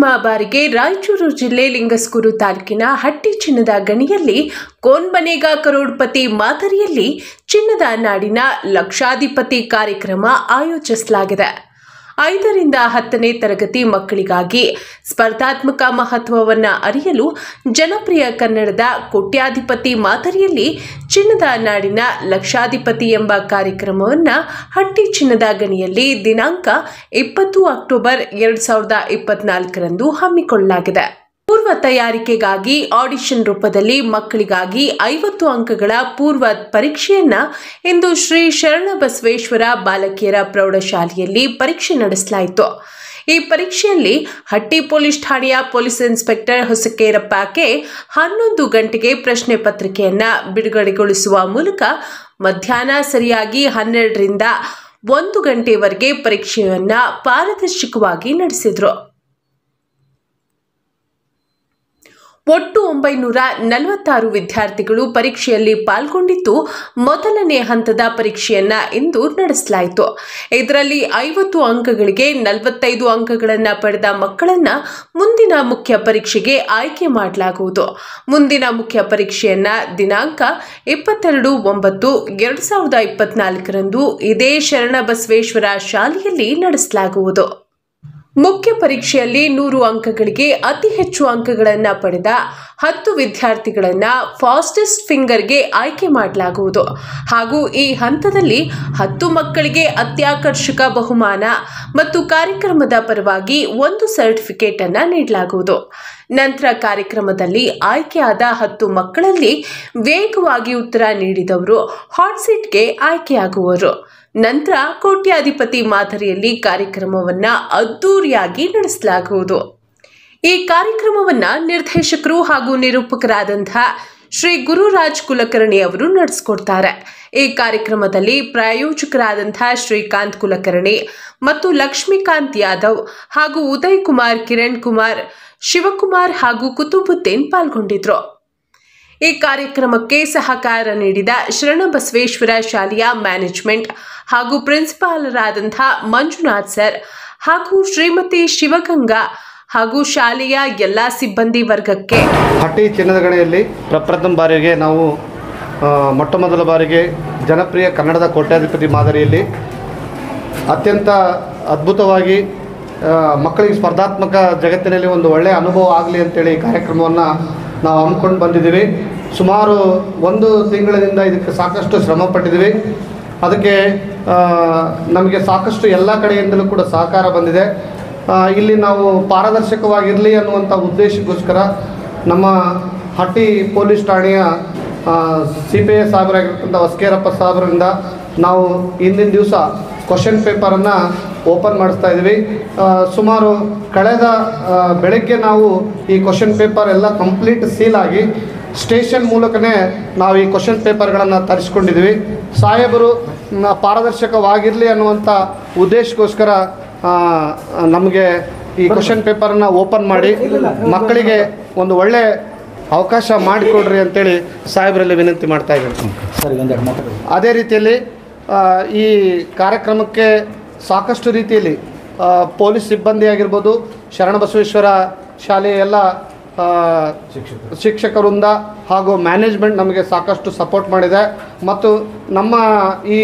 ಪ್ರಪ್ರಥಮ ಬಾರಿಗೆ ರಾಯಚೂರು ಜಿಲ್ಲೆ ಲಿಂಗಸ್ಕೂರು ತಾಲೂಕಿನ ಹಟ್ಟಿ ಚಿನ್ನದ ಗಣಿಯಲ್ಲಿ ಕೌನ್ ಬನೇಗಾ ಕರೋಡ್ಪತಿ ಮಾದರಿಯಲ್ಲಿ ಚಿನ್ನದ ನಾಡಿನ ಲಕ್ಷಾಧಿಪತಿ ಕಾರ್ಯಕ್ರಮ ಆಯೋಜಿಸಲಾಗಿದೆ. 5ರಿಂದ 10ನೇ ತರಗತಿ ಮಕ್ಕಳಿಗಾಗಿ ಸ್ಪರ್ಧಾತ್ಮಕ ಮಹತ್ವವನ್ನು ಅರಿಯಲು ಜನಪ್ರಿಯ ಕನ್ನಡದ ಕೋಟ್ಯಾಧಿಪತಿ ಮಾದರಿಯಲ್ಲಿ ಚಿನ್ನದ ನಾಡಿನ ಲಕ್ಷಾಧಿಪತಿ ಎಂಬ ಕಾರ್ಯಕ್ರಮವನ್ನು ಹಟ್ಟಿ ಚಿನ್ನದ ಗಣಿಯಲ್ಲಿ ದಿನಾಂಕ 20 ಅಕ್ಟೋಬರ್ 2024ರಂದು ಹಮ್ಮಿಕೊಳ್ಳಲಾಗಿದೆ. ಪೂರ್ವ ತಯಾರಿಕೆಗಾಗಿ ಆಡಿಷನ್ ರೂಪದಲ್ಲಿ ಮಕ್ಕಳಿಗಾಗಿ 50 ಅಂಕಗಳ ಪೂರ್ವ ಪರೀಕ್ಷೆಯನ್ನ ಇಂದು ಶ್ರೀ ಶರಣಬಸವೇಶ್ವರ ಬಾಲಕಿಯರ ಪ್ರೌಢಶಾಲೆಯಲ್ಲಿ ಪರೀಕ್ಷೆ ನಡೆಸಲಾಯಿತು. ಈ ಪರೀಕ್ಷೆಯಲ್ಲಿ ಹಟ್ಟಿ ಪೊಲೀಸ್ ಠಾಣೆಯ ಪೊಲೀಸ್ ಇನ್ಸ್ಪೆಕ್ಟರ್ ಹೊಸಕೇರಪ್ಪ ಕೆ 11 ಗಂಟೆಗೆ ಪ್ರಶ್ನೆ ಪತ್ರಿಕೆಯನ್ನ ಬಿಡುಗಡೆಗೊಳಿಸುವ ಮೂಲಕ ಮಧ್ಯಾಹ್ನ ಸರಿಯಾಗಿ 12ರಿಂದ 1 ಗಂಟೆವರೆಗೆ ಪರೀಕ್ಷೆಯನ್ನ ಪಾರದರ್ಶಕವಾಗಿ ನಡೆಸಿದರು. ಒಟ್ಟು 946 ವಿದ್ಯಾರ್ಥಿಗಳು ಪರೀಕ್ಷೆಯಲ್ಲಿ ಪಾಲ್ಗೊಂಡಿದ್ದು ಮೊದಲನೇ ಹಂತದ ಪರೀಕ್ಷೆಯನ್ನ ಇಂದು ನಡೆಸಲಾಯಿತು. ಇದರಲ್ಲಿ 50 ಅಂಕಗಳಿಗೆ 45 ಅಂಕಗಳನ್ನು ಪಡೆದ ಮಕ್ಕಳನ್ನ ಮುಂದಿನ ಮುಖ್ಯ ಪರೀಕ್ಷೆಗೆ ಆಯ್ಕೆ ಮಾಡಲಾಗುವುದು. ಮುಂದಿನ ಮುಖ್ಯ ಪರೀಕ್ಷೆಯನ್ನ ದಿನಾಂಕ 22/9/2024ರಂದು ಇದೇ ಶರಣಬಸವೇಶ್ವರ ಶಾಲೆಯಲ್ಲಿ ನಡೆಸಲಾಗುವುದು. ಮುಖ್ಯ ಪರೀಕ್ಷೆಯಲ್ಲಿ 100 ಅಂಕಗಳಿಗೆ ಅತಿ ಹೆಚ್ಚು ಅಂಕಗಳನ್ನು ಪಡೆದ 10 ವಿದ್ಯಾರ್ಥಿಗಳನ್ನು ಫಾಸ್ಟೆಸ್ಟ್ ಫಿಂಗರ್ಗೆ ಆಯ್ಕೆ ಮಾಡಲಾಗುವುದು. ಹಾಗೂ ಈ ಹಂತದಲ್ಲಿ 10 ಮಕ್ಕಳಿಗೆ ಅತ್ಯಾಕರ್ಷಕ ಬಹುಮಾನ ಮತ್ತು ಕಾರ್ಯಕ್ರಮದ ಪರವಾಗಿ 1 ಸರ್ಟಿಫಿಕೇಟ್ ಅನ್ನು ನೀಡಲಾಗುವುದು. ನಂತರ ಕಾರ್ಯಕ್ರಮದಲ್ಲಿ ಆಯ್ಕೆಯಾದ 10 ಮಕ್ಕಳಲ್ಲಿ ವೇಗವಾಗಿ ಉತ್ತರ ನೀಡಿದವರು ಹಾಟ್ ಸೀಟ್ಗೆ ಆಯ್ಕೆಯಾಗುವರು. ನಂತರ ಕೋಟ್ಯಾಧಿಪತಿ ಮಾದರಿಯಲ್ಲಿ ಕಾರ್ಯಕ್ರಮವನ್ನು ಅದ್ದೂರಿಯಾಗಿ ನಡೆಸಲಾಗುವುದು. ಈ ಕಾರ್ಯಕ್ರಮವನ್ನು ನಿರ್ದೇಶಕರು ಹಾಗೂ ನಿರೂಪಕರಾದಂತಹ ಶ್ರೀ ಗುರುರಾಜ್ ಕುಲಕರ್ಣಿ ಅವರು ನಡೆಸಿಕೊಡ್ತಾರೆ. ಈ ಕಾರ್ಯಕ್ರಮದಲ್ಲಿ ಪ್ರಾಯೋಜಕರಾದಂತಹ ಶ್ರೀಕಾಂತ್ ಕುಲಕರ್ಣಿ ಮತ್ತು ಲಕ್ಷ್ಮೀಕಾಂತ್ ಯಾದವ್ ಹಾಗೂ ಉದಯ್ ಕುಮಾರ್, ಕಿರಣ್ ಕುಮಾರ್, ಶಿವಕುಮಾರ್ ಹಾಗೂ ಕುತುಬುದ್ದೀನ್ ಪಾಲ್ಗೊಂಡಿದ್ರು. ಈ ಕಾರ್ಯಕ್ರಮಕ್ಕೆ ಸಹಕಾರ ನೀಡಿದ ಶರಣಬಸವೇಶ್ವರ ಶಾಲೆಯ ಮ್ಯಾನೇಜ್ಮೆಂಟ್ ಹಾಗೂ ಪ್ರಿನ್ಸಿಪಾಲರಾದಂತಹ ಮಂಜುನಾಥ್ ಸರ್ ಹಾಗೂ ಶ್ರೀಮತಿ ಶಿವಗಂಗಾ ಹಾಗೂ ಶಾಲೆಯ ಎಲ್ಲ ಸಿಬ್ಬಂದಿ ವರ್ಗಕ್ಕೆ ಹಟ್ಟಿ ಚಿನ್ನದ ಗಣಿಯಲ್ಲಿ ಪ್ರಪ್ರಥಮ ಬಾರಿಗೆ ನಾವು ಮೊಟ್ಟ ಮೊದಲ ಬಾರಿಗೆ ಜನಪ್ರಿಯ ಕನ್ನಡದ ಕೋಟ್ಯಾಧಿಪತಿ ಮಾದರಿಯಲ್ಲಿ ಅತ್ಯಂತ ಅದ್ಭುತವಾಗಿ ಮಕ್ಕಳಿಗೆ ಸ್ಪರ್ಧಾತ್ಮಕ ಜಗತ್ತಿನಲ್ಲಿ ಒಂದು ಒಳ್ಳೆಯ ಅನುಭವ ಆಗಲಿ ಅಂತೇಳಿ ಈ ಕಾರ್ಯಕ್ರಮವನ್ನು ನಾವು ಹಮ್ಮಿಕೊಂಡು ಬಂದಿದ್ದೀವಿ. ಸುಮಾರು 1 ತಿಂಗಳಿಂದ ಇದಕ್ಕೆ ಸಾಕಷ್ಟು ಶ್ರಮ ಪಟ್ಟಿದ್ದೀವಿ. ಅದಕ್ಕೆ ನಮಗೆ ಸಾಕಷ್ಟು ಎಲ್ಲ ಕಡೆಯಿಂದಲೂ ಕೂಡ ಸಹಕಾರ ಬಂದಿದೆ. ಇಲ್ಲಿ ನಾವು ಪಾರದರ್ಶಕವಾಗಿರಲಿ ಅನ್ನುವಂಥ ಉದ್ದೇಶಕ್ಕೋಸ್ಕರ ನಮ್ಮ ಹಟ್ಟಿ ಪೊಲೀಸ್ ಠಾಣೆಯ CPI ಸಾಹೇಬರಾಗಿರ್ತಕ್ಕಂಥ ಹೊಸಕೇರಪ್ಪ ಸಾಹೇಬರಿಂದ ನಾವು ಇಂದಿನ ದಿವಸ ಕ್ವಶನ್ ಪೇಪರನ್ನು ಓಪನ್ ಮಾಡಿಸ್ತಾ ಇದ್ದೀವಿ. ಸುಮಾರು ಕಳೆದ ಬೆಳಗ್ಗೆ ನಾವು ಈ ಕ್ವಶನ್ ಪೇಪರ್ ಎಲ್ಲ ಕಂಪ್ಲೀಟ್ ಸೀಲ್ ಆಗಿ ಸ್ಟೇಷನ್ ಮೂಲಕನೇ ನಾವು ಈ ಕ್ವಶನ್ ಪೇಪರ್ಗಳನ್ನು ತರಿಸ್ಕೊಂಡಿದ್ದೀವಿ. ಸಾಹೇಬರು ಪಾರದರ್ಶಕವಾಗಿರಲಿ ಅನ್ನುವಂಥ ಉದ್ದೇಶಕ್ಕೋಸ್ಕರ ನಮಗೆ ಈ ಕ್ವಶನ್ ಪೇಪರನ್ನು ಓಪನ್ ಮಾಡಿ ಮಕ್ಕಳಿಗೆ ಒಂದು ಒಳ್ಳೆ ಅವಕಾಶ ಮಾಡಿಕೊಡ್ರಿ ಅಂತೇಳಿ ಸಾಹೇಬರಲ್ಲಿ ವಿನಂತಿ ಮಾಡ್ತಾ ಇದ್ದೀನಿ. ಅದೇ ರೀತಿಯಲ್ಲಿ ಈ ಕಾರ್ಯಕ್ರಮಕ್ಕೆ ಸಾಕಷ್ಟು ರೀತಿಯಲ್ಲಿ ಪೊಲೀಸ್ ಸಿಬ್ಬಂದಿ ಆಗಿರ್ಬೋದು, ಶರಣಬಸವೇಶ್ವರ ಶಾಲೆಯ ಎಲ್ಲ ಶಿಕ್ಷಕರಿಂದ ಹಾಗೂ ಮ್ಯಾನೇಜ್ಮೆಂಟ್ ನಮಗೆ ಸಾಕಷ್ಟು ಸಪೋರ್ಟ್ ಮಾಡಿದೆ. ಮತ್ತು ನಮ್ಮ ಈ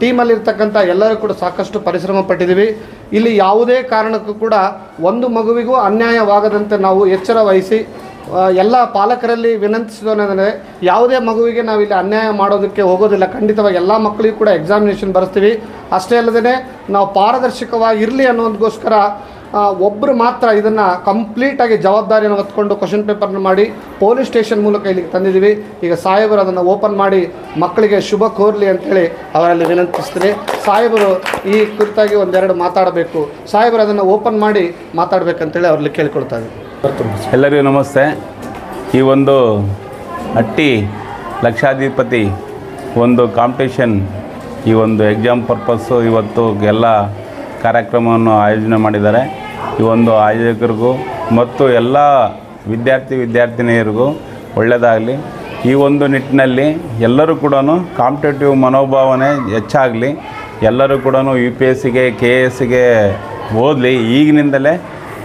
ಟೀಮಲ್ಲಿರ್ತಕ್ಕಂಥ ಎಲ್ಲರೂ ಕೂಡ ಸಾಕಷ್ಟು ಪರಿಶ್ರಮ ಪಟ್ಟಿದ್ದೀವಿ. ಇಲ್ಲಿ ಯಾವುದೇ ಕಾರಣಕ್ಕೂ ಕೂಡ ಒಂದು ಮಗುವಿಗೂ ಅನ್ಯಾಯವಾಗದಂತೆ ನಾವು ಎಚ್ಚರ ವಹಿಸಿ ಎಲ್ಲ ಪಾಲಕರಲ್ಲಿ ವಿನಂತಿಸೋದಂದರೆ ಯಾವುದೇ ಮಗುವಿಗೆ ನಾವಿಲ್ಲಿ ಅನ್ಯಾಯ ಮಾಡೋದಕ್ಕೆ ಹೋಗೋದಿಲ್ಲ. ಖಂಡಿತವಾಗಿ ಎಲ್ಲ ಮಕ್ಕಳಿಗೂ ಕೂಡ ಎಕ್ಸಾಮಿನೇಷನ್ ಬರೆಸ್ತೀವಿ. ಅಷ್ಟೇ ಅಲ್ಲದೆ ನಾವು ಪಾರದರ್ಶಕವಾಗಿರಲಿ ಅನ್ನೋದಕ್ಕೋಸ್ಕರ ಒಬ್ಬರು ಮಾತ್ರ ಇದನ್ನು ಕಂಪ್ಲೀಟಾಗಿ ಜವಾಬ್ದಾರಿಯನ್ನು ಹೊತ್ಕೊಂಡು ಕ್ವಶನ್ ಪೇಪರ್ನ ಮಾಡಿ ಪೊಲೀಸ್ ಸ್ಟೇಷನ್ ಮೂಲಕ ಇಲ್ಲಿಗೆ ತಂದಿದ್ದೀವಿ. ಈಗ ಸಾಹೇಬರು ಅದನ್ನು ಓಪನ್ ಮಾಡಿ ಮಕ್ಕಳಿಗೆ ಶುಭ ಕೋರಲಿ ಅಂಥೇಳಿ ಅವರಲ್ಲಿ ವಿನಂತಿಸ್ತೀನಿ. ಸಾಹೇಬರು ಈ ಕುರಿತಾಗಿ ಒಂದೆರಡು ಮಾತಾಡಬೇಕು. ಸಾಹೇಬರು ಅದನ್ನು ಓಪನ್ ಮಾಡಿ ಮಾತಾಡಬೇಕಂತೇಳಿ ಅವ್ರಲ್ಲಿ ಕೇಳ್ಕೊಳ್ತಾ ಇದ್ದೀನಿ. ಎಲ್ಲರಿಗೂ ನಮಸ್ತೆ. ಈ ಒಂದು ಹಟ್ಟಿ ಲಕ್ಷಾಧಿಪತಿ ಒಂದು ಕಾಂಪಿಟೇಷನ್, ಈ ಒಂದು ಎಕ್ಸಾಮ್ ಪರ್ಪಸ್ಸು ಇವತ್ತು ಎಲ್ಲ ಕಾರ್ಯಕ್ರಮವನ್ನು ಆಯೋಜನೆ ಮಾಡಿದ್ದಾರೆ. ಈ ಒಂದು ಆಯೋಜಕರಿಗೂ ಮತ್ತು ಎಲ್ಲ ವಿದ್ಯಾರ್ಥಿನಿಯರಿಗೂ ಒಳ್ಳೆಯದಾಗಲಿ. ಈ ಒಂದು ನಿಟ್ಟಿನಲ್ಲಿ ಎಲ್ಲರೂ ಕೂಡ ಕಾಂಪಿಟೇಟಿವ್ ಮನೋಭಾವನೆ ಹೆಚ್ಚಾಗಲಿ. ಎಲ್ಲರೂ ಕೂಡ UPSCಗೆ KSಗೆ ಓದಲಿ. ಈಗಿನಿಂದಲೇ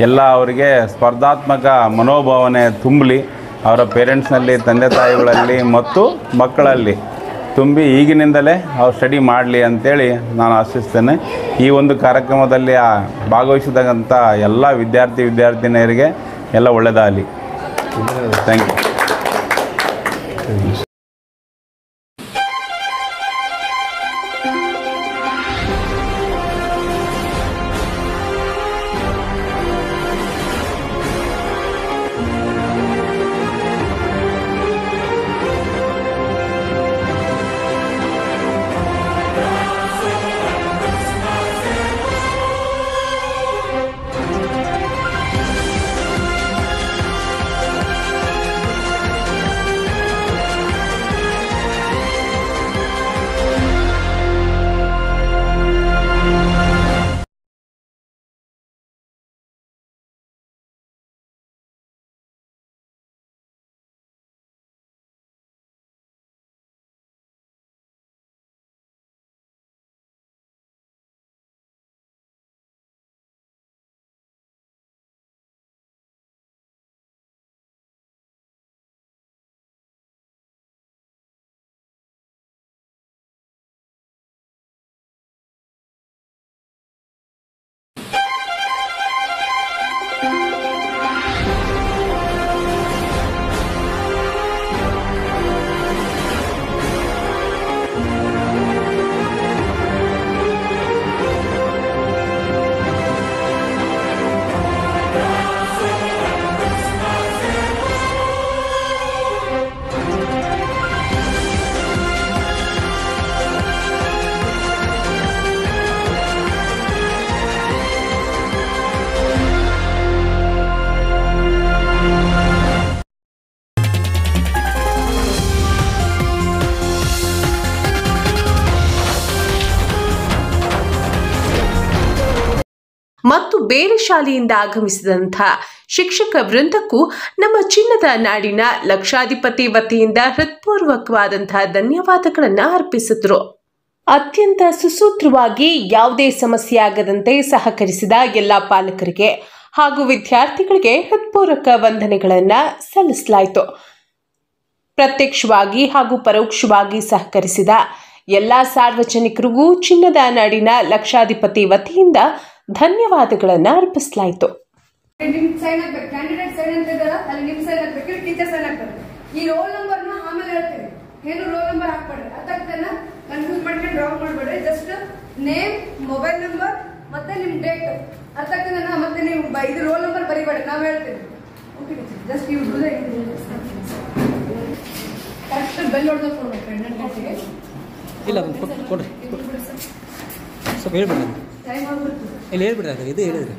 ಎಲ್ಲ ಅವರಿಗೆ ಸ್ಪರ್ಧಾತ್ಮಕ ಮನೋಭಾವನೆ ತುಂಬಲಿ, ಅವರ ಪೇರೆಂಟ್ಸ್ನಲ್ಲಿ, ತಂದೆ ತಾಯಿಗಳಲ್ಲಿ ಮತ್ತು ಮಕ್ಕಳಲ್ಲಿ ತುಂಬಿ ಈಗಿನಿಂದಲೇ ಅವ್ರು ಸ್ಟಡಿ ಮಾಡಲಿ ಅಂತೇಳಿ ನಾನು ಆಶಿಸ್ತೇನೆ. ಈ ಒಂದು ಕಾರ್ಯಕ್ರಮದಲ್ಲಿ ಭಾಗವಹಿಸಿದಂಥ ಎಲ್ಲ ವಿದ್ಯಾರ್ಥಿನಿಯರಿಗೆ ಎಲ್ಲ ಒಳ್ಳೆಯದಾಗಲಿ. Thank you. ಮತ್ತು ಬೇರೆ ಶಾಲೆಯಿಂದ ಆಗಮಿಸಿದಂಥ ಶಿಕ್ಷಕ ವೃಂದಕ್ಕೂ ನಮ್ಮ ಚಿನ್ನದ ನಾಡಿನ ಲಕ್ಷಾಧಿಪತಿ ವತಿಯಿಂದ ಹೃತ್ಪೂರ್ವಕವಾದಂತಹ ಧನ್ಯವಾದಗಳನ್ನು ಅರ್ಪಿಸಿದ್ರು. ಅತ್ಯಂತ ಸುಸೂತ್ರವಾಗಿ ಯಾವುದೇ ಸಮಸ್ಯೆ ಆಗದಂತೆ ಸಹಕರಿಸಿದ ಎಲ್ಲ ಪಾಲಕರಿಗೆ ಹಾಗೂ ವಿದ್ಯಾರ್ಥಿಗಳಿಗೆ ಹೃತ್ಪೂರ್ವಕ ವಂದನೆಗಳನ್ನು ಸಲ್ಲಿಸಲಾಯಿತು. ಪ್ರತ್ಯಕ್ಷವಾಗಿ ಹಾಗೂ ಪರೋಕ್ಷವಾಗಿ ಸಹಕರಿಸಿದ ಎಲ್ಲ ಸಾರ್ವಜನಿಕರಿಗೂ ಚಿನ್ನದ ನಾಡಿನ ಲಕ್ಷಾಧಿಪತಿ ವತಿಯಿಂದ ಧನ್ಯವಾದಗಳನ್ನು ಅರ್ಪಿಸಲಾಯಿತು. ಕ್ಯಾಂಡಿಡೇಟ್ ಸೈನ್ ಅಂತ ಇದೆಯಲ್ಲ, ಅಲ್ಲಿ ನಿಮ್ ಸೈನ್ ಹಾಕ್ಬೇಕು, ಟೀಚರ್ ಸೈನ್ ಹಾಕ್ತಾರೆ. ಈ ರೋಲ್ ನಂಬರ್ನ ಆಮೇಲೆ ಹೇಳ್ತೀವಿ, ಏನು ರೋಲ್ ನಂಬರ್ ಹಾಕ್ಬೇಡ್ರಿ, ಅದನ್ನ ಕನ್ಫ್ಯೂಸ್ ಮಾಡ್ಕೊಂಡು ಡ್ರಾಪ್ ಮಾಡ್ಬೇಡ್ರಿ. ಜಸ್ಟ್ ನೇಮ್, ಮೊಬೈಲ್ ನಂಬರ್ ಮತ್ತೆ ನಿಮ್ ಡೇಟ್ ಅರ್ಥಕ್ಕನ, ಮತ್ತೆ ನೀವು ಇದು ರೋಲ್ ನಂಬರ್ ಬರಿಬೇಡ್ರಿ, ನಾವ್ ಹೇಳ್ತೀವಿ. Okay just you do correct bell ಹೊಡೆದು ಕೊಡ್ಬೇಕು. ಇಲ್ಲ ಕೊಡ್ರಿ ಸ್ವಲ್ಪ ಹೇಳ್ಬಿಡ್ರಿ, ಟೈಮ್ ಆಗ್ಬಿಡ್ತು. ಇಲ್ಲಿ ಹೇಳ್ಬಿಡ್ರಿ, ಇದು ಹೇಳಿದ್ರಿ.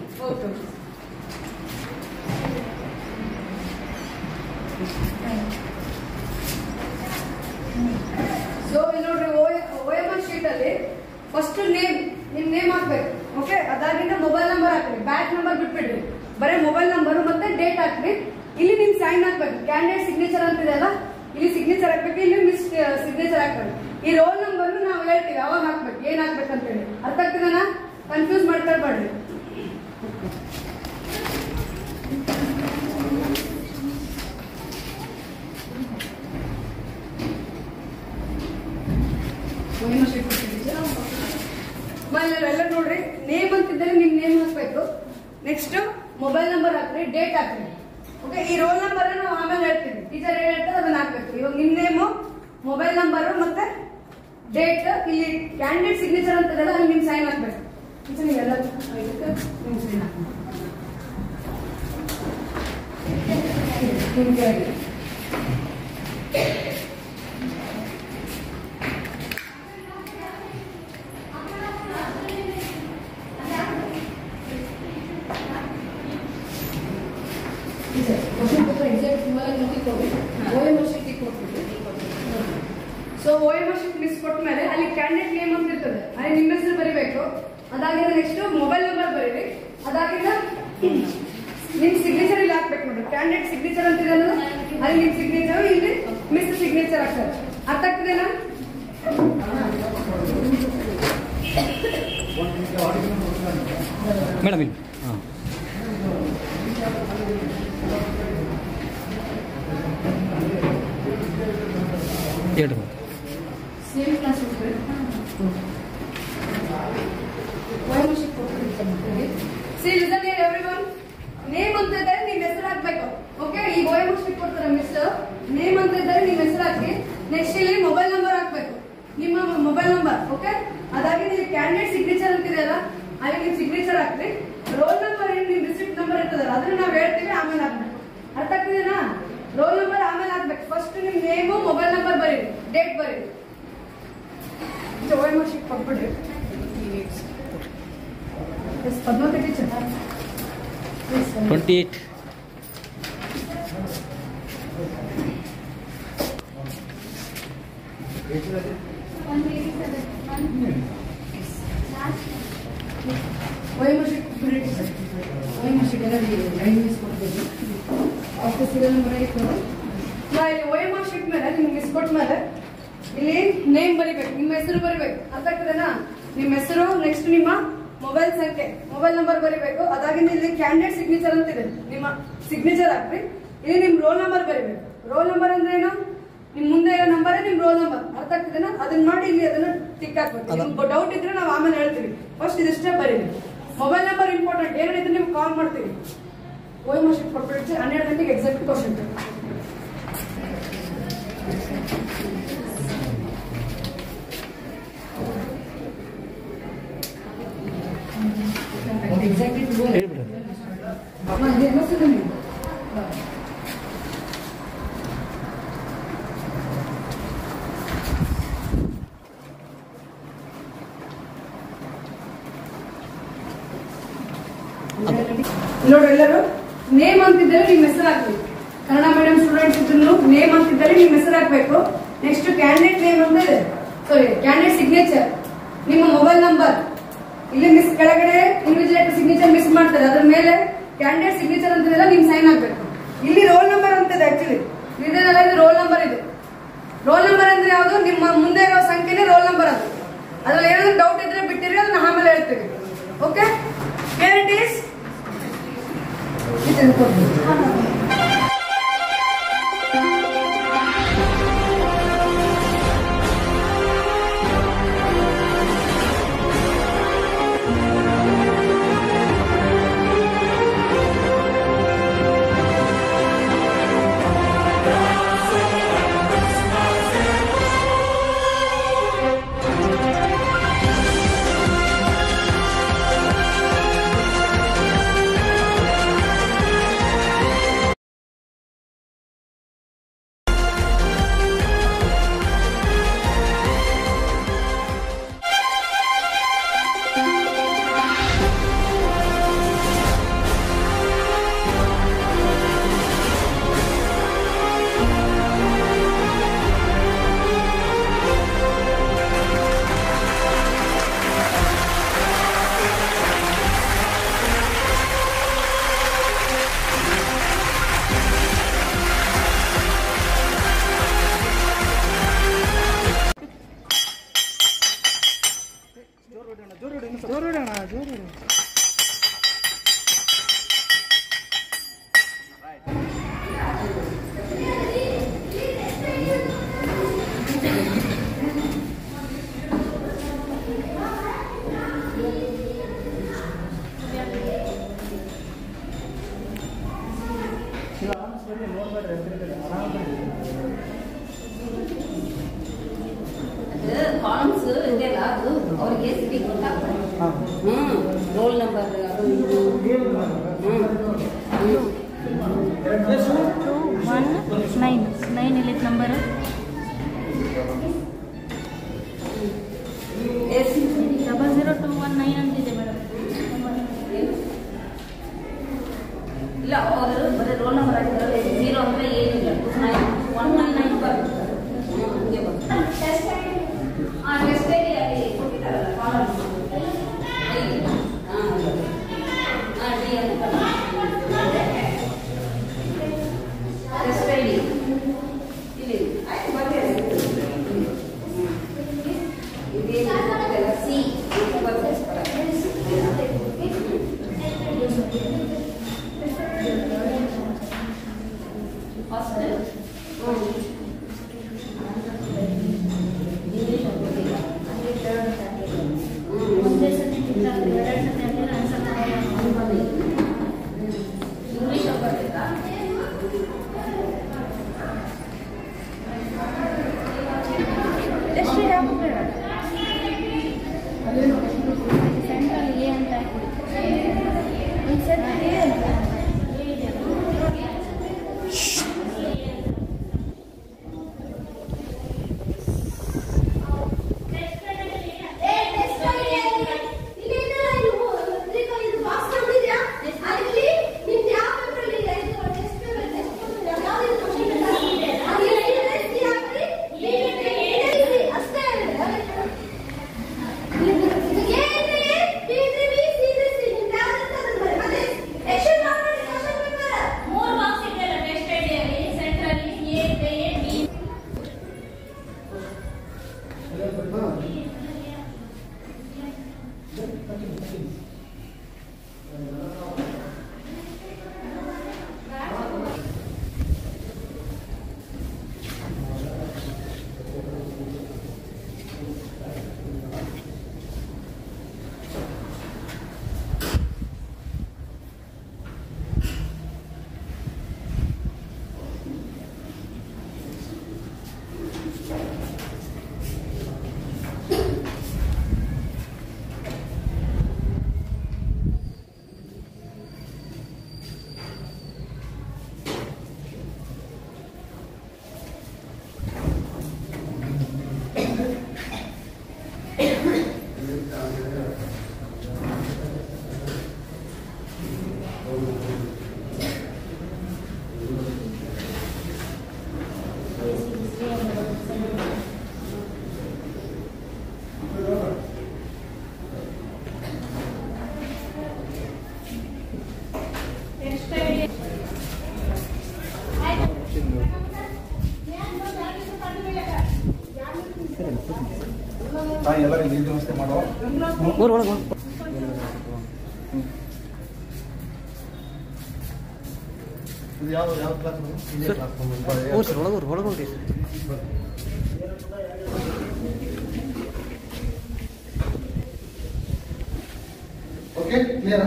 ಸೊ ಇಲ್ಲಿ ನೋಡ್ರಿ, OMR ಶೀಟ್ ಅಲ್ಲಿ ಫಸ್ಟ್ ನೇಮ್, ನಿಮ್ ನೇಮ್ ಹಾಕ್ಬೇಕು. ಓಕೆ, ಅದಾಗಿಂದ ಮೊಬೈಲ್ ನಂಬರ್ ಹಾಕ್ರಿ, ಬ್ಯಾಚ್ ನಂಬರ್ ಬಿಟ್ಬಿಡ್ರಿ, ಬರೀ ಮೊಬೈಲ್ ನಂಬರ್ ಮತ್ತೆ ಡೇಟ್ ಹಾಕ್ರಿ. ಇಲ್ಲಿ ನಿಮ್ ಸೈನ್ ಹಾಕ್ಬೇಕು, ಕ್ಯಾಂಡಿಡೇಟ್ ಸಿಗ್ನೇಚರ್ ಅಂತಿದೆಯಲ್ಲ, ಇಲ್ಲಿ ಸಿಗ್ನೇಚರ್ ಹಾಕ್ಬೇಕು, ಇಲ್ಲಿ ಮಿಸ್ ಸಿಗ್ನೇಚರ್ ಹಾಕ್ಬೇಕು. ಈ ರೋಲ್ ನಂಬರ್ ನಾವು ಹೇಳ್ತೀವಿ ಯಾವಾಗ ಹಾಕ್ಬೇಕು, ಏನ್ ಹಾಕ್ಬೇಕಂತ ಹೇಳಿ. ಅರ್ಥ ಆಗ್ತದನ? ಕನ್ಫ್ಯೂಸ್ ಮಾಡ್ಕೊಳ್ಬೇಡ್ರಿ. ಎಲ್ಲ ನೋಡ್ರಿ, ನೇಮ್ ಅಂತಿದ್ದರೆ ನಿಮ್ ನೇಮ್ ಹಾಕ್ಬೇಕು. ನೆಕ್ಸ್ಟ್ ಮೊಬೈಲ್ ನಂಬರ್ ಹಾಕ್ರಿ, ಡೇಟ್ ಹಾಕ್ರಿ. ಓಕೆ, ಈ ರೋಲ್ ನಂಬರ್ ನಾವು ಆಮೇಲೆ ಹೇಳ್ತೀವಿ, ಟೀಚರ್ ಏನ್ ಹೇಳ್ತಾರೆ ಅದನ್ನ ಹಾಕ್ಬೇಕು. ಇವಾಗ ನಿಮ್ ನೇಮು, ಮೊಬೈಲ್ ನಂಬರ್ ಮತ್ತೆ ಡೇಟ್, ಇಲ್ಲಿ ಕ್ಯಾಂಡಿಡೇಟ್ ಸಿಗ್ನೇಚರ್ ಅಂತದಲ್ಲ, ಅಲ್ಲಿ ನಿಮ್ ಸೈನ್ ಹಾಕ್ಬೇಕು. ನೀವೆಲ್ಲ ನಿಮ್ ಸೈನ್ ಹಾಕ್ಬೇಕು. ಸೊ OMR ಶೀಟ್ ಮಿಸ್ ಕೊಟ್ಟ ಮೇಲೆ ಅಲ್ಲಿ ಕ್ಯಾಂಡಿಡೇಟ್ ನೇಮ್ ಅಂತ ಇರ್ತದೆ, ಅಲ್ಲಿ ನಿಮ್ಮ ಹೆಸರು ಬರಿಬೇಕು. ಅದಾಗಿಂದ ನೆಕ್ಸ್ಟ್ ಮೊಬೈಲ್ ನಂಬರ್ ಬರೀರಿ. ಅದಾಗಿಂದ ನಿಮ್ ಸಿಗ್ನೇಚರ್ ಇಲ್ಲಿ ಹಾಕ್ಬೇಕು ನೋಡ್ರಿ, ಕ್ಯಾಂಡಿಡೇಟ್ ಸಿಗ್ನೇಚರ್ ಅಂತ ಇದೆ ಅಲ್ಲಿ ನಿಮ್ ಸಿಗ್ನೇಚರ್, ಇಲ್ಲಿ ಮಿಸ್ ಸಿಗ್ನೇಚರ್ ಹಾಕ್ತಾರೆ. ಅರ್ಥ ಆಗ್ತದೇನಾ? ಮೇಡಮ್ ಇಲ್ಲಿ ಹೇಳ್ರಿ ಸೇಮ್ ಕ್ಲಾಸ್ ನೇಮ್ ಅಂತ ಇದ್ದಾರೆ ನಿಮ್ಮ ಹೆಸರು ಹಾಕ್ಬೇಕು. ಓಕೆ, ಈಗ ಓಎಂಆರ್ ಶೀಟ್ ಕೊಡ್ತಾರೆ ಮಿಸ್. ನೇಮ್ ಅಂತ ಇದ್ದಾರೆ ನಿಮ್ಮ ಹೆಸರು ಹಾಕಿ. ನೆಕ್ಸ್ಟ್ ಇಲ್ಲಿ ಮೊಬೈಲ್ ನಂಬರ್ ಹಾಕ್ಬೇಕು, ನಿಮ್ಮ ಮೊಬೈಲ್ ನಂಬರ್. ಓಕೆ, ಅದಾಗಿ ನೀವು ಕ್ಯಾಂಡಿಡೇಟ್ ಸಿಗ್ನೇಚರ್ ಅಂತಿದೆಯಲ್ಲ, ಅಲ್ಲಿ ನೀವು ಸಿಗ್ನೇಚರ್ ಹಾಕ್ರಿ. ರೋಲ್ ನಂಬರ್ ಏನು ನಿಮ್ಮ ರಿಸಿಪ್ಟ್ ನಂಬರ್ ಇರ್ತದಲ್ಲ ಅದನ್ನ ನಾವು ಹೇಳ್ತೀವಿ, ಆಮೇಲೆ ಹಾಕ್ಬೇಕು. ಅರ್ಥ ಆಗ್ತಿದೆನಾ? ರೋಲ್ ನಂಬರ್ ಆಮೇಲೆ ಹಾಕ್ಬೇಕು. ಫಸ್ಟ್ ನಿಮ್ ನೇಮು ಮೊಬೈಲ್ ನಂಬರ್ ಬರೀರಿ, ಡೇಟ್ ಬರೀರಿ. ಓಎಂಆರ್ ಶೀಟ್ ಕೊಟ್ಬಿಡ್ರಿ. ಪದ್ಮಾವತಿ ಟೀಚರ್ 28 ಓಎಂಆರ್ ಶೀಟ್ ಕೊಟ್ಬಿಡ್ರಿ ಟೀಚರ್. ಓಎಂಆರ್ ಶೀಟ್ ಎಲ್ಲ ಮಿಸ್ ಕೊಡ್ತೀವಿ. ಆಫೀಸ್ ಸೀರಿಯಲ್ ನಂಬರ್ ಆಯ್ತು. ನಾ ಇಲ್ಲಿ ಓಎಂಆರ್ ಶೀಟ್ ಮೇಲೆ ನಿಮ್ಗೆ ಮಿಸ್ ಕೊಟ್ಟ ಮೇಲೆ ಇಲ್ಲಿ ನೇಮ್ ಬರಿಬೇಕು, ನಿಮ್ಮ ಹೆಸರು ಬರಿಬೇಕು. ಅರ್ಥ ಆಗ್ತದೇನಾ? ನಿಮ್ಮ ಹೆಸರು, ನೆಕ್ಸ್ಟ್ ನಿಮ್ಮ ಮೊಬೈಲ್ ಸಂಖ್ಯೆ, ಮೊಬೈಲ್ ನಂಬರ್ ಬರಿಬೇಕು. ಅದಾಗಿಂದ ಇಲ್ಲಿ ಕ್ಯಾಂಡಿಡೇಟ್ ಸಿಗ್ನೇಚರ್ ಅಂತಿದೆ, ನಿಮ್ಮ ಸಿಗ್ನೇಚರ್ ಹಾಕ್ರಿ. ಇಲ್ಲಿ ನಿಮ್ ರೋಲ್ ನಂಬರ್ ಬರಿಬೇಕು. ರೋಲ್ ನಂಬರ್ ಅಂದ್ರೆ ಏನು? ನಿಮ್ ಮುಂದೆ ಇರೋ ನಂಬರ್ ನಿಮ್ ರೋಲ್ ನಂಬರ್. ಅರ್ಥ ಆಗ್ತದೇನಾ? ಅದನ್ನ ಮಾಡಿ ಇಲ್ಲಿ ಅದನ್ನ ಟಿಕ್ ಹಾಕ್ಬೇಕು. ನಿಮ್ಗೆ ಡೌಟ್ ಇದ್ರೆ ನಾವು ಆಮೇಲೆ ಹೇಳ್ತೀವಿ. ಫಸ್ಟ್ ಇದಿಷ್ಟೇ ಬರೀರಿ. Mobile number important. ಏನಿದ್ರೆ ನಿಮ್ಗೆ ಕಾಲ್ ಮಾಡ್ತೀವಿ. ಓಎಂಆರ್ ಶೀಟ್ ಕೊಟ್ಬಿಟ್ಟು 12 ಗಂಟೆಗೆ ಎಕ್ಸಾಕ್ಟ್ ಕ್ವಶನ್. ನೋಡಿ ಎಲ್ಲರೂ ನೇಮ್ ಅಂತಿದ್ದರೆ ನಿಮ್ಮ ಹೆಸರು ಹಾಕ್ಬೇಕು. ಕನ್ನಡ ಮೀಡಿಯಂ ಸ್ಟೂಡೆಂಟ್ಸ್ ಇದ್ರು ನೇಮ್ ಅಂತಿದ್ದರೆ ನಿಮ್ಮ ಹೆಸರು ಹಾಕ್ಬೇಕು. ನೆಕ್ಸ್ಟ್ ಕ್ಯಾಂಡಿಡೇಟ್ ನೇಮ್ ಅಂತ ಇದೆ, ಸಾರಿ ಕ್ಯಾಂಡಿಡೇಟ್ ಸಿಗ್ನೇಚರ್, ನಿಮ್ಮ ಮೊಬೈಲ್ ನಂಬರ್. ಇಲ್ಲಿ ಮಿಸ್ ಕೆಳಗಡೆ ಇನ್ವಿಜಿಲೇಟರ್ ಸಿಗ್ನೇಚರ್ ಮಿಸ್ ಮಾಡ್ತಾರೆ, ಅದ್ರ ಮೇಲೆ ಕ್ಯಾಂಡಿಡೇಟ್ ಸಿಗ್ನೇಚರ್ ಅಂತಿದೆಲ್ಲ ನಿಮ್ ಸೈನ್ ಹಾಕ್ಬೇಕು. ಇಲ್ಲಿ ರೋಲ್ ನಂಬರ್ ಅಂತಿದೆ, ಆಕ್ಚುಲಿ ಇದೆಲ್ಲ ಇದು ರೋಲ್ ನಂಬರ್ ಇದೆ. ರೋಲ್ ನಂಬರ್ ಅಂದ್ರೆ ಯಾವುದು? ನಿಮ್ಮ ಮುಂದೆ ಇರೋ ಸಂಖ್ಯೆನೇ ರೋಲ್ ನಂಬರ್. ಅದು ಅದ್ರಲ್ಲಿ ಏನಾದ್ರು ಡೌಟ್ ಇದ್ರೆ ಬಿಟ್ಟಿರಿ, ಅದನ್ನ ಆಮೇಲೆ ಹೇಳ್ತೀವಿ. Okay, here it is. Columns ಇದೆಯಲ್ಲ ಅದು ಅವ್ರಿಗೆ ಸಿಟಿಗೆ ಗೊತ್ತಾಗ್ತದೆ. ರೋಲ್ ನಂಬರ್ ಅದು 9 ಇಲ್ಲಿ ನಂಬರ್ 00219 ಅಂತಿದೆ ಮೇಡಮ್. ಇಲ್ಲ ಅವರು ಬರೀ ರೋಲ್ ನಂಬರ್ ಹಾಕಿದ್ರೆ 0 ಅಂದ್ರೆ ಏನಿಲ್ಲ 119 ಬರುತ್ತೆ. ಟೆಸ್ಟ್ ಐಡಿ ಅಲ್ಲಿ ಕೊಟ್ಟಿದ್ದಾರಲ್ಲ ಕಾಲಮ್ ಟೆಸ್ಟ್ ಐಡಿ ಇಲ್ಲಿ ಇದೇನಿಲ್ಲ ಸಿ ಫಸ್ಟ್ ಎಲ್ಲರಿಗೂ ನೀರು ವ್ಯವಸ್ಥೆ ಮಾಡೋ ಒಳಗೆ ಇದು ಯಾವ ಕ್ಲಾಸ್ ಸರ್ ಒಳಗೆ ಹೊರಗೆ ಸರ್. Okay clear.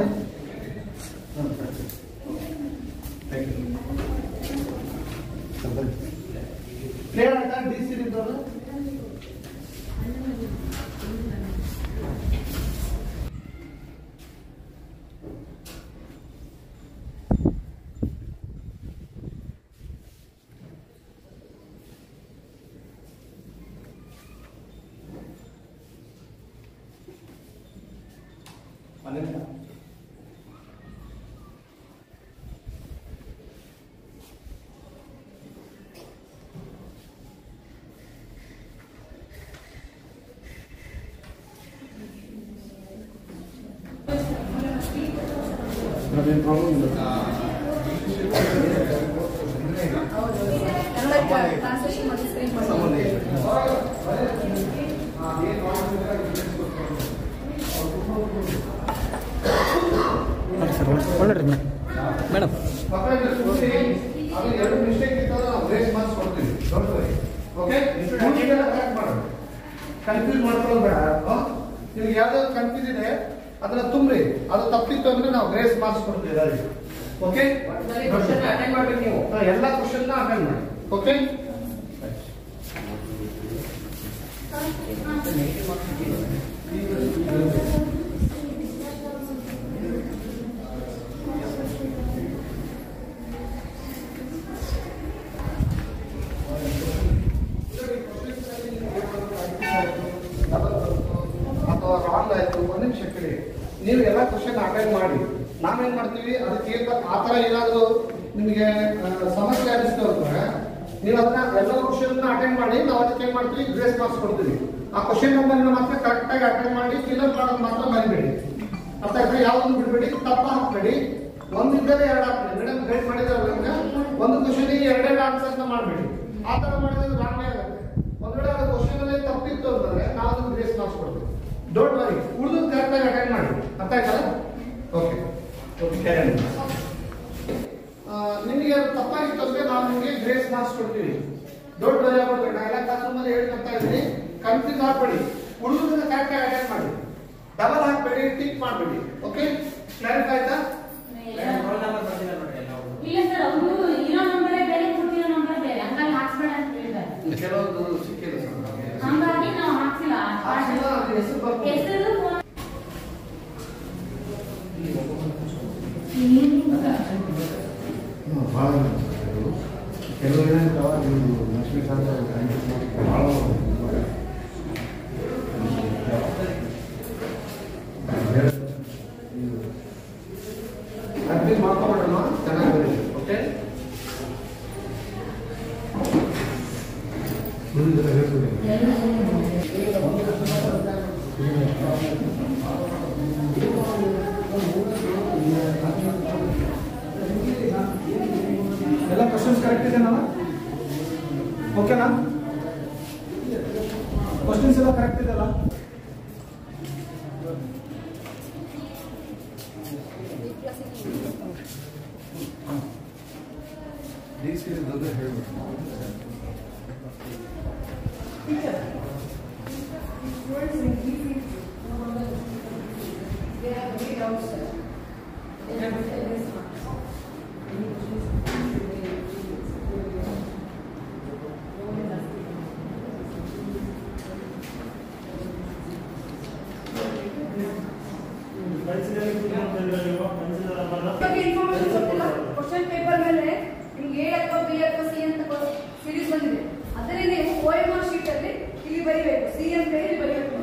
ಕ್ಲಿಯರ್ ಆಯ್ತಾ ಡಿ ಸಿ ಇದ್ದವರು? ಅದೇನು ಪ್ರಾಬ್ಲಮ್ ಇಲ್ಲ. ಟ್ರಾನ್ಸ್ಲೇಷನ್ ಮಾಡಿ ಸ್ಕ್ರೀನ್ ಮಾಡಿ ಸರ್ ಒಳ್ಳೆ ಮೇಡಮ್ ಅದು ಎರಡು ಮಿಸ್ಟೇಕ್ ಇತ್ತಂದ್ರೆ ನಾವು ಗ್ರೇಸ್ ಮಾರ್ಕ್ಸ್ ಕೊಡ್ತೀವಿ. ಓಕೆ ಕನ್ಫ್ಯೂಸ್ ಮಾಡ್ಕೊಳ್ಳೋದು ಬೇಡ. ನಿಮ್ಗೆ ಯಾವ್ದಾದ್ರು ಕನ್ಫ್ಯೂಸ್ ಇದೆ ಅದನ್ನ ತುಂಬ್ರಿ, ಅದು ತಪ್ಪಿತ್ತು ಅಂದ್ರೆ ನಾವು ಗ್ರೇಸ್ ಮಾರ್ಕ್ಸ್ ಕೊಡ್ತೀವಿ ಎಲ್ಲರಿಗೂ. ಓಕೆ ಅಟೆಂಡ್ ಮಾಡ್ಬೇಕು ನೀವು, ಎಲ್ಲ ಕ್ವಶನ್ ಅಟೆಂಡ್ ಮಾಡಿ. ಓಕೆ ಅಥವಾ ರಾಂಗ್ ಆಯ್ತು ಒಂದು ನಿಮಿಷ ಕೇಳಿ. ನೀವು ಎಲ್ಲ ಕ್ವಶನ್ ಅಟೆಂಡ್ ಮಾಡಿ, ನಾವೇನ್ ಮಾಡ್ತೀವಿ ಅದಕ್ಕೆ ಆ ಥರ ಏನಾದರೂ ನಿಮಗೆ ಸಮಸ್ಯೆ ಅನಿಸ್ತಾ ಹೋದ್ರೆ ನೀವು ಅದನ್ನ ಎಲ್ಲ ಕ್ವಶನ್ ಅಟೆಂಡ್ ಮಾಡಿ, ನಾವು ಅದಕ್ಕೆ ಏನ್ ಮಾಡ್ತೀವಿ ಗ್ರೇಸ್ ಮಾರ್ಕ್ಸ್ ಕೊಡ್ತೀವಿ. ಆ ಕ್ವಶನ್ ನಂಬರ್ ಮಾತ್ರ ಕರೆಕ್ಟ್ ಆಗಿ ಅಟೆಂಡ್ ಮಾಡಿ, ಫಿಲ್ಲರ್ ಮಾಡೋದು ಮಾತ್ರ ಬರಿಬೇಡಿ. ಅರ್ಥ ಆಯ್ತಾ? ಯಾವ್ದು ಬಿಡ್ಬೇಡಿ, ತಪ್ಪ ಹಾಕ್ಬೇಡಿ. ಒಂದಿದ್ದರೆ ಎರಡು ಹಾಕ್ಬೇಡಿ. ಮೇಡಮ್ ಗೈಡ್ ಮಾಡಿದ್ರೆ ಒಂದು ಕ್ವಶನ್ ಎರಡೆರಡು ಆನ್ಸರ್ನ ಮಾಡಬೇಡಿ. ಆ ಥರ ಮಾಡಿದ್ರೆ ರಾಂಗ್ ಆಗುತ್ತೆ. ಒಂದ್ ವೇಳೆ ಅದು ಕ್ವಶನ್ ಅಲ್ಲಿ ತಪ್ಪಿತ್ತು ಅಂತಂದ್ರೆ ನಾವು ಅದನ್ನು ಗ್ರೇಸ್ ಮಾರ್ಕ್ಸ್ ಕೊಡ್ತೀವಿ. ಡೋಂಟ್ ವರಿ, ಉಳಿದು ಕರೆಕ್ಟ್ ಆಗಿ ಅಟೆಂಡ್ ಮಾಡಿ. ಅರ್ಥ ಆಯ್ತಲ್ಲ? ಓಕೆ ನಿಮಗೆ ಅದು ತಪ್ಪಾಗಿತ್ತು ಅಂದ್ರೆ ನಾವು ನಿಮಗೆ ಗ್ರೇಸ್ ಮಾರ್ಕ್ಸ್ ಕೊಡ್ತೀವಿ. Don't worry about it. ಎಲ್ಲ ಕ್ಲಾಸ್ ರೂಮಲ್ಲಿ ಹೇಳ್ಕೊಡ್ತಾ ಇದ್ದೀನಿ, ಕನ್ಫ್ಯೂಸ್ ಆಗ್ಬೇಡಿ. ಉಳಿದುದನ್ನ ಕರೆಕ್ಟ್ ಆಗಿ ಅಟೆಂಡ್ ಮಾಡಿ, ಡಬಲ್ ಹಾಕ್ಬೇಡಿ, ಟಿಕ್ ಮಾಡಬೇಡಿ. ಓಕೆ ಕ್ಲಾರಿಫೈ ಆಯ್ತಾ? ಇಲ್ಲ ಸರ್, ಅವರು ಇರೋ ನಂಬರೇ ಬೇರೆ, ಕೊಟ್ಟಿರೋ ನಂಬರ್ ಬೇರೆ, ಹಂಗಾಗಿ ಹಾಕ್ಸ್ಬೇಡ ಅಂತ ಹೇಳಿದ್ದಾರೆ. ಕೆಲವೊಂದು ಸಿಕ್ಕಿಲ್ಲ ಸರ್, ಹಂಗಾಗಿ ನಾವು ಹಾಕ್ಸಿಲ್ಲ. ಹೆಸರು ಬರ್ಬೋದು. ಹೆಸರು ಭಾಳ ಕೆಲವು ಏನಾಯ್ತಾವ ನೀವು ಲಕ್ಷ್ಮೀ ಭಾಳ ಅರ್ಜಿ ಮಾಡ್ಕೊಬೇಡಮ್ಮ, ಚೆನ್ನಾಗಿ ಬರೀ. ಓಕೆ ಎಲ್ಲ ಕ್ವಶನ್ಸ್ ಕರೆಕ್ಟ್ ಇದೆನಾ? ಓಕೆನಾ? ಕ್ವಶನ್ಸ್ ಎಲ್ಲ ಕರೆಕ್ಟ್ ಇದೆಯಲ್ಲ? ಹೇಳ್ಬೇಕು. ಇನ್ಫಾರ್ಮೇಶನ್ ಗೊತ್ತಿಲ್ಲ. ಕ್ವಶನ್ ಪೇಪರ್ ಮೇಲೆ ನಿಮ್ಗೆ ಎ ಅಥವಾ ಬಿ ಅಥವಾ ಸಿ ಅಂತ ಸೀರೀಸ್ ಬಂದಿದೆ. ಅದನ್ನೇ ನೀವು OMR ಶೀಟ್ ಅಲ್ಲಿ ಇಲ್ಲಿ ಬರೀಬೇಕು. ಸಿ ಅಂತ ಹೇಳಿ ಬರೀಬೇಕು.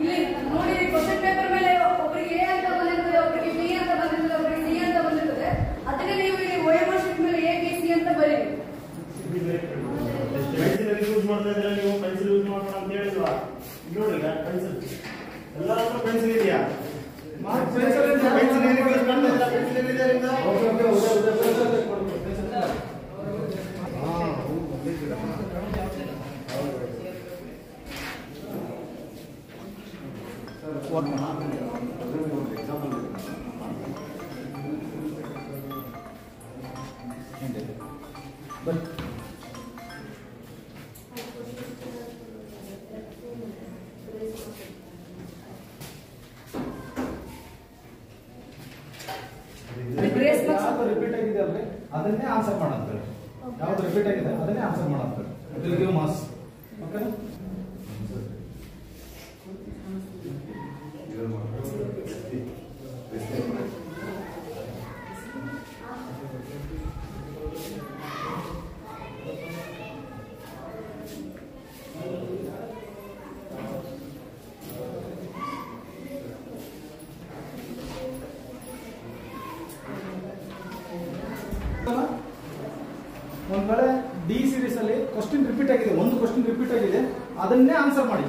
ಇಲ್ಲಿ ನೋಡಿ, ಕ್ವಶನ್ ಪೇಪರ್ ಮೇಲೆ ಒಬ್ಬರಿಗೆ ಎ ಅಂತ ಬಂದಿರ್ತದೆ, ಒಬ್ಬರಿಗೆ ಬಿ ಅಂತ ಬಂದಿರ್ತದೆ, ಒಬ್ಬರಿಗೆ ಸಿ ಅಂತ ಬಂದಿರ್ತದೆ. ಅದನ್ನೇ ನೀವು ಇಲ್ಲಿ OMR ಶೀಟ್ ಮೇಲೆ ಎ ಬಿ ಸಿ ಅಂತ ಬರೀಬೇಕು. ಪೆನ್ಸಿಲ್ ಯೂಸ್ ಮಾಡ್ತಾ ಇದ್ರೆ ನೀವು ಪೆನ್ಸಿಲ್ ಯೂಸ್ ಮಾಡೋಣ ಅಂತ ಹೇಳಿಲ್ವಾ? ನೋಡಿ ಪೆನ್ಸಿಲ್ ಎಲ್ಲರ ಹತ್ರ ಪೆನ್ಸಿಲ್ ಇದೆಯಾ? ಯಾವ್ದು ರಿಪೀಟ್ ಆಗಿದೆ ಅಲ್ರಿ ಅದನ್ನೇ ಆನ್ಸರ್ ಮಾಡಂತಾರೆ. ಯಾವ್ದು ರಿಪೀಟ್ ಆಗಿದೆ ಅದನ್ನೇ ಆನ್ಸರ್ ಮಾಡಂತಾರೆ. It will give marks. Okay ಒಂದ್ ವೇಳೆ ಡಿ ಸೀರೀಸ್ ಅಲ್ಲಿ ಕ್ವಶನ್ ರಿಪೀಟ್ ಆಗಿದೆ, ಒಂದು ಕ್ವಶನ್ ರಿಪೀಟ್ ಆಗಿದೆ, ಅದನ್ನೇ ಆನ್ಸರ್ ಮಾಡಿ.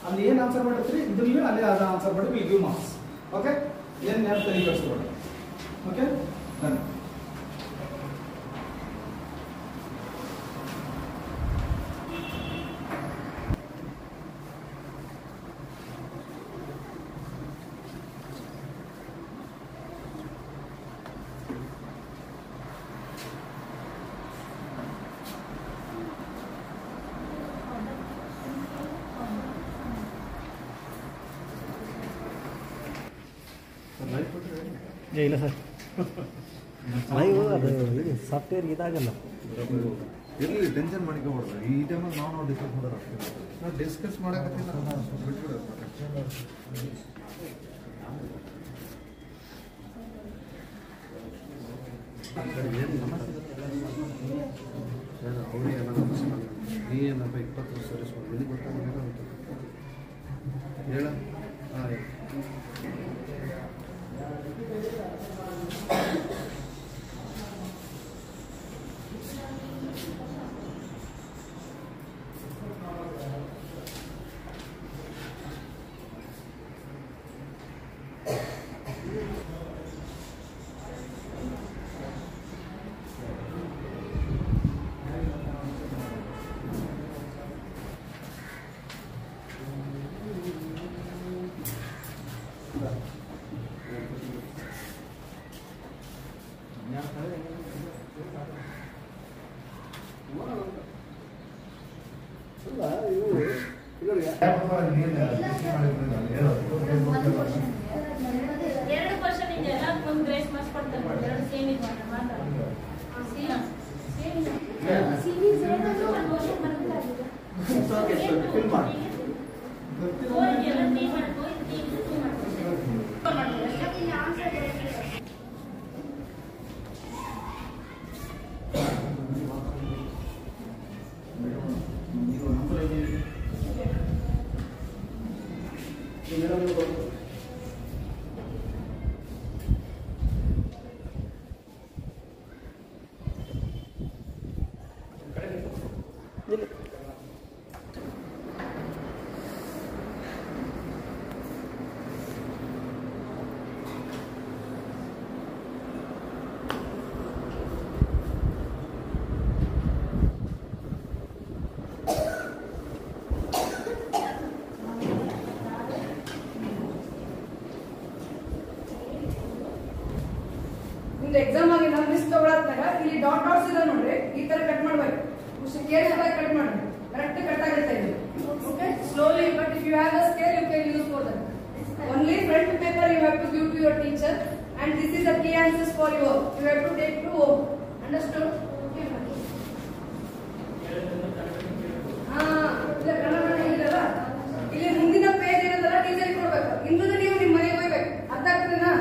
ಅಲ್ಲಿ ಏನ್ ಆನ್ಸರ್ ಮಾಡಿರ್ತೀರಿ ಇದ್ರಲ್ಲಿ ಅಲ್ಲಿ ಅದನ್ನ ಆನ್ಸರ್ ಮಾಡಿ ವಿಲ್ ಗಿವ್ ಮಾರ್ಕ್ಸ್. ಓಕೆ, ಏನ್ ಯಾರು ತಲೆ ಕೆಡಿಸ್ಕೊಬೇಡಿ. Okay, done. ಇಲ್ಲ ಸರ್, ಲೈವ್ ಅದು ಇದು ಸಾಫ್ಟ್ವೇರ್ ಇದಾಗಲ್ಲ. ಇರಲಿ, ಟೆನ್ಷನ್ ಮಾಡ್ಕೊಬಾರ್ದು. ಈ ಟೈಮಲ್ಲಿ ನಾವು ಡಿಸ್ಕಸ್ ಮಾಡೋದು ನಾವು ಡಿಸ್ಕಸ್ ಮಾಡೋಕತ್ತಿಲ್ಲ. ಅವ್ರಿಗೆ ನೀ ಏನಪ್ಪ 20 ವರ್ಷ ಸರ್ವಿಸ್ ಮಾಡಿ ಗೊತ್ತಾಗ ಹೇಳ. ಎರಡು ಕ್ವಶನ್ ಇದೆಯಲ್ಲ, ಒಂದು ಗ್ರೇಸ್ ಮಾರ್ಕ್ಸ್ ಕೊಡ್ತಾರೆ, ಎರಡು ಸೇಮ್ ಇದೆ ಮಾತ್ರ. ಎಕ್ಸಾಮ್ ಆಗಿ ನಾವು ಮಿಸ್ ತಗೊಳತ್ತಾಗ ಇಲ್ಲಿ ಡಾಟ್ ಡಾಟ್ಸ್ ಇದೆ ನೋಡ್ರಿ, ಈ ತರ ಕಟ್ ಮಾಡ್ಬೇಕು. ಸ್ಕೇಲ್ ಕಟ್ ಮಾಡ್ರಿ, ಕರೆಕ್ಟ್ ಕಟ್ ಆಗುತ್ತೆ ಇದು. Okay, slowly, but if you have a scale you can use for that. Only front paper you have to give to your teacher, and this is the key answers for you. You have to take to home. Understood? ಇಲ್ಲ ಕನ್ನಡ ಇಲ್ಲಲ್ಲ, ಇಲ್ಲಿ ಮುಂದಿನ page ಇರೋದಲ್ಲ teacher ಕೊಡ್ಬೇಕು. ಇಂದು ನೀವು ನಿಮ್ಮ ಮನೆಗೆ ಹೋಗ್ಬೇಕು. ಅರ್ಥ ಆಗ್ತದೇನಾ?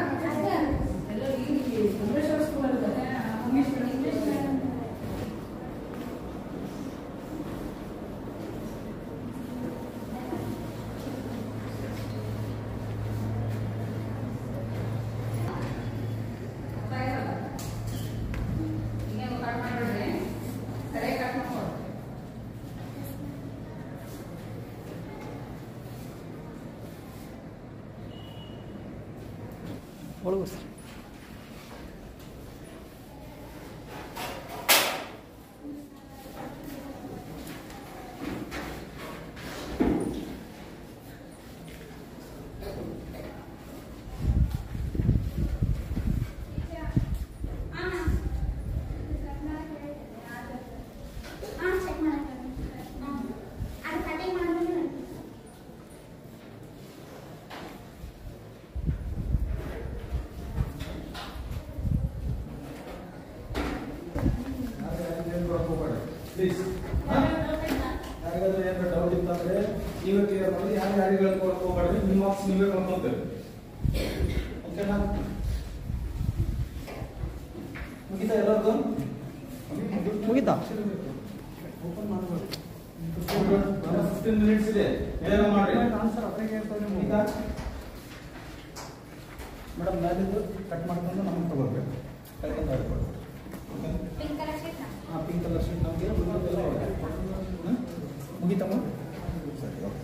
ಒಳಗು ಸರ್. ಮಾಡಿ, ಯಾರು ಯಾರಿಗೆ ಹೇಳ್ಕೊಳಕ್ ಹೋಗ್ಬೇಡ್ರಿ, ನಿಮ್ಮ ಮಾರ್ಕ್ಸ್ ನೀವೇ ಕಳ್ಕೊಂತೀರಿ. ಓಕೆನಾ? ಮುಗಿತಾ ಎಲ್ಲರದು? ಮುಗಿತಾ? ಓಪನ್ ಮಾಡಬೇಕು. 15 ಮಿನಿಟ್ಸ್ ಇದೆ, ಬೇಗ ಮಾಡಿ. ಆನ್ಸರ್ ಅದ್ರಾಗೆ ಇರ್ತದೆ. ಮುಗಿತಾ? ಮೇಡಮ್ ಮ್ಯಾಲಿಂದು ಕಟ್ ಮಾಡ್ಕೊಂಡು ನಮಗೆ ತಗೊಳ್ಬೇಕು. ಕರೆಕ್ಟ್ ಆಡ್ಕೊಳ್ಬೇಕು. ಹಾಂ, ಪಿಂಕ್ ಕಲರ್ ಶೀಟ್ ನಮಗೆ ಮುಗಿತಮ್ಮ? ಸರಿ, ಓಕೆ.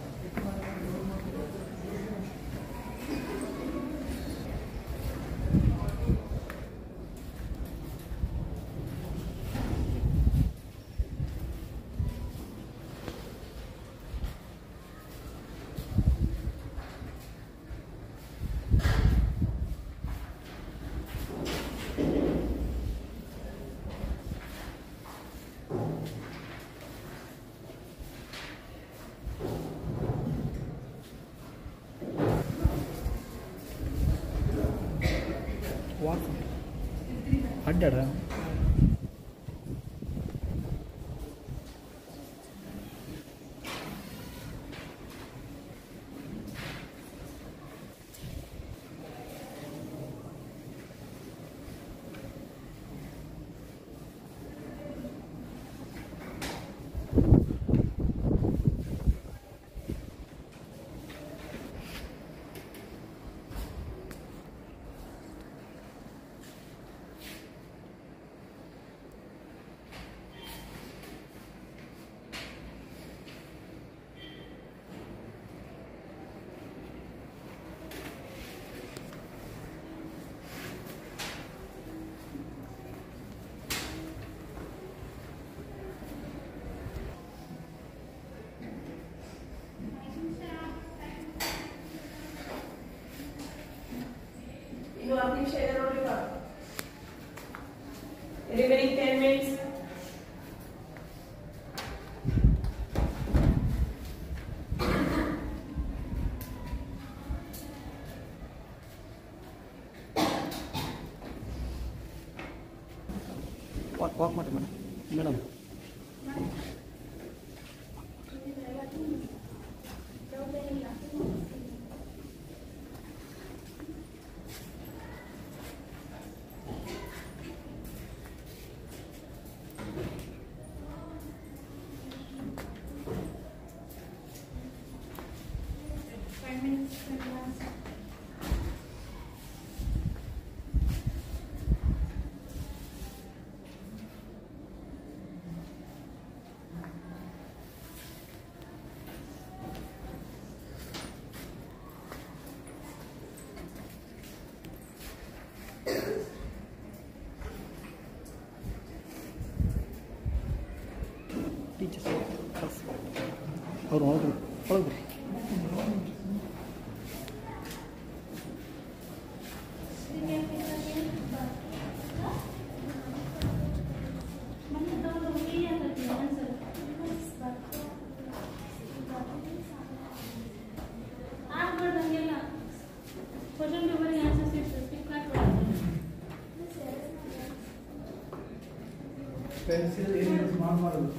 ಅಡ್ಡಾಡ Remaining 10 minutes. ವಾಕ್ ಮಾಡಿ ಮೇಡಮ್. ಟೀಚರ್ಸ್ ಅವ್ರು ಒಳಗ್ರಿ ಒಳಗ್ರಿ. ಪೆನ್ಸಿಲ್ ಏನು ಯೂಸ್ ಮಾಡೋದು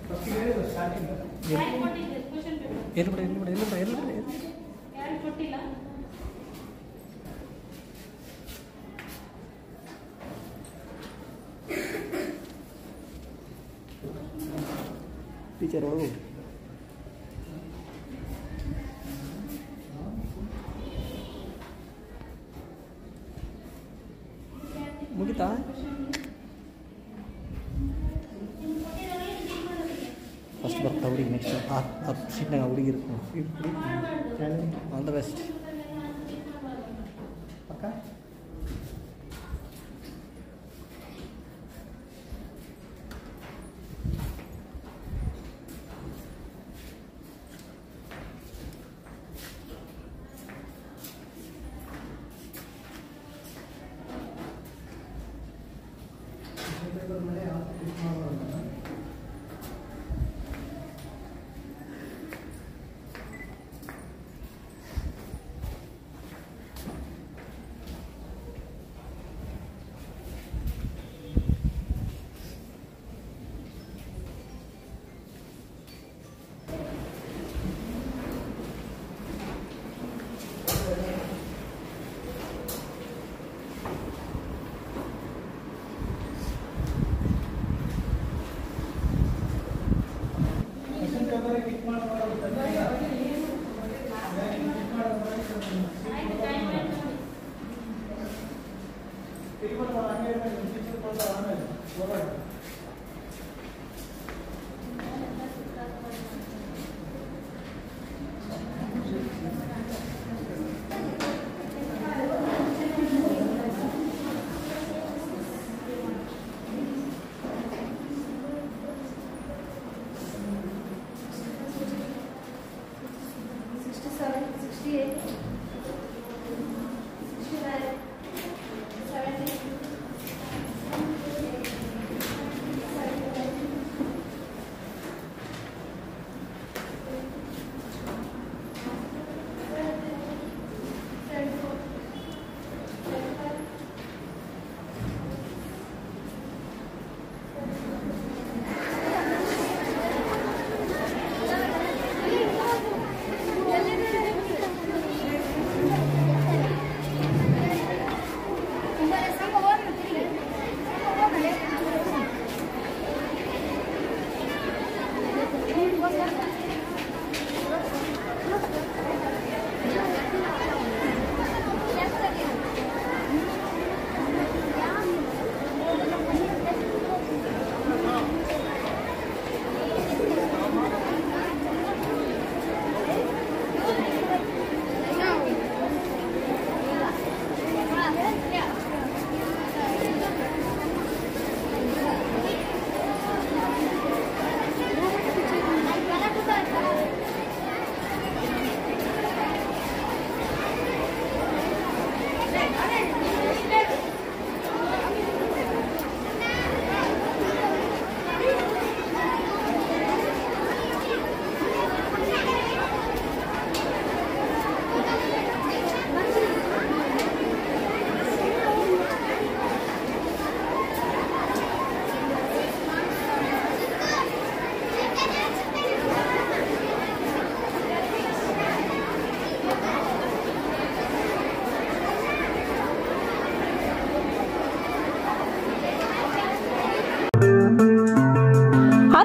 ಫಸ್ಟಿಗೆ ಸ್ಟಾರ್ಟಿಂಗ್ ಎಲ್ಲಿ ಬಿಡ ಕೊಟ್ಟಿಲ್ಲ. ಟೀಚರ್ ಒಳಗೆ ಮುಗಿತಾ? ಫಸ್ಟ್ ಬರ್ತಾ ಹುಡುಗಿ, ನೆಕ್ಸ್ಟ್ ಆ ಸೀಟ್ನಾಗ ಹುಡುಗಿ ಇರುತ್ತೆ. All the best. ಪಕ್ಕ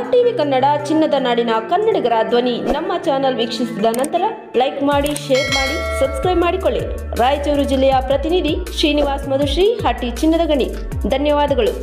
RTV ಕನ್ನಡ ಚಿನ್ನದ ನಾಡಿನ ಕನ್ನಡಿಗರ ಧ್ವನಿ ನಮ್ಮ ಚಾನೆಲ್ ವೀಕ್ಷಿಸಿದ ನಂತರ ಲೈಕ್ ಮಾಡಿ, ಶೇರ್ ಮಾಡಿ, ಸಬ್ಸ್ಕ್ರೈಬ್ ಮಾಡಿಕೊಳ್ಳಿ. ರಾಯಚೂರು ಜಿಲ್ಲೆಯ ಪ್ರತಿನಿಧಿ ಶ್ರೀನಿವಾಸ್ ಮಧುಶ್ರೀ, ಹಟ್ಟಿ ಚಿನ್ನದ ಗಣಿ. ಧನ್ಯವಾದಗಳು.